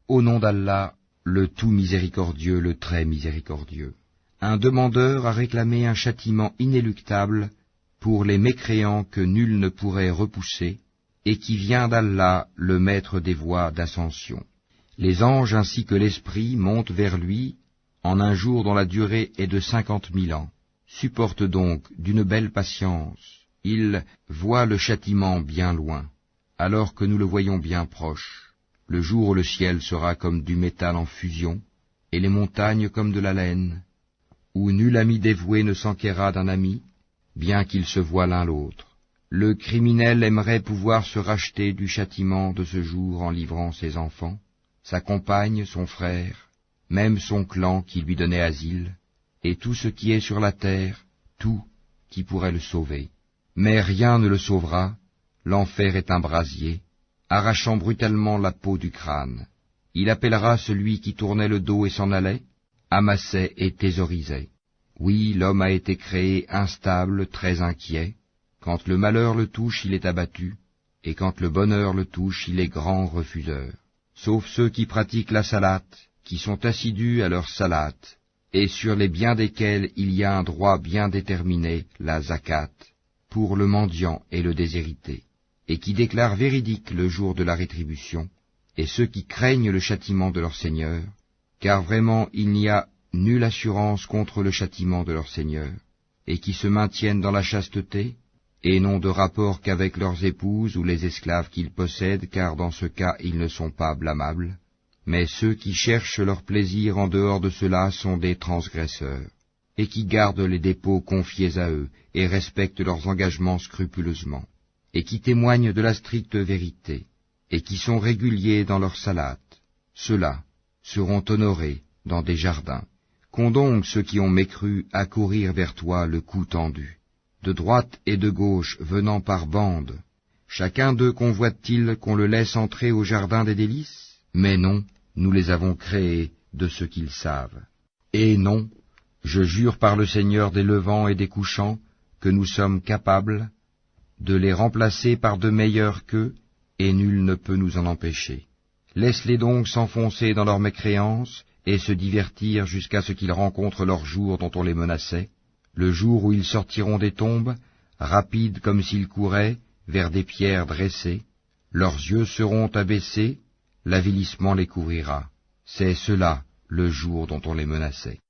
Au nom d'Allah, le tout miséricordieux, le très miséricordieux. Un demandeur a réclamé un châtiment inéluctable pour les mécréants que nul ne pourrait repousser, et qui vient d'Allah, le maître des voies d'ascension. Les anges ainsi que l'esprit montent vers lui en un jour dont la durée est de 50 000 ans. Supporte donc d'une belle patience. Il voit le châtiment bien loin, alors que nous le voyons bien proche, le jour où le ciel sera comme du métal en fusion, et les montagnes comme de la laine, où nul ami dévoué ne s'enquérera d'un ami, bien qu'ils se voient l'un l'autre. Le criminel aimerait pouvoir se racheter du châtiment de ce jour en livrant ses enfants, sa compagne, son frère, même son clan qui lui donnait asile, et tout ce qui est sur la terre, tout qui pourrait le sauver. Mais rien ne le sauvera, l'enfer est un brasier, arrachant brutalement la peau du crâne. Il appellera celui qui tournait le dos et s'en allait, amassait et thésaurisait. Oui, l'homme a été créé instable, très inquiet. Quand le malheur le touche, il est abattu, et quand le bonheur le touche, il est grand refuseur. Sauf ceux qui pratiquent la salate, qui sont assidus à leur salate, et sur les biens desquels il y a un droit bien déterminé, la zakat, pour le mendiant et le déshérité, et qui déclarent véridique le jour de la rétribution, et ceux qui craignent le châtiment de leur Seigneur, car vraiment il n'y a nulle assurance contre le châtiment de leur Seigneur, et qui se maintiennent dans la chasteté, et n'ont de rapport qu'avec leurs épouses ou les esclaves qu'ils possèdent, car dans ce cas ils ne sont pas blâmables. Mais ceux qui cherchent leur plaisir en dehors de cela sont des transgresseurs, et qui gardent les dépôts confiés à eux, et respectent leurs engagements scrupuleusement, et qui témoignent de la stricte vérité, et qui sont réguliers dans leur salate. Ceux-là seront honorés dans des jardins. Qu'ont donc ceux qui ont mécru à courir vers toi le cou tendu, de droite et de gauche venant par bandes? Chacun d'eux convoite-t-il qu'on le laisse entrer au jardin des délices? Mais non, nous les avons créés de ce qu'ils savent. Et non, je jure par le Seigneur des levants et des couchants, que nous sommes capables de les remplacer par de meilleurs qu'eux, et nul ne peut nous en empêcher. Laisse-les donc s'enfoncer dans leur mécréance, et se divertir jusqu'à ce qu'ils rencontrent leur jour dont on les menaçait, le jour où ils sortiront des tombes, rapides comme s'ils couraient, vers des pierres dressées, leurs yeux seront abaissés, l'avilissement les couvrira. C'est cela le jour dont on les menaçait.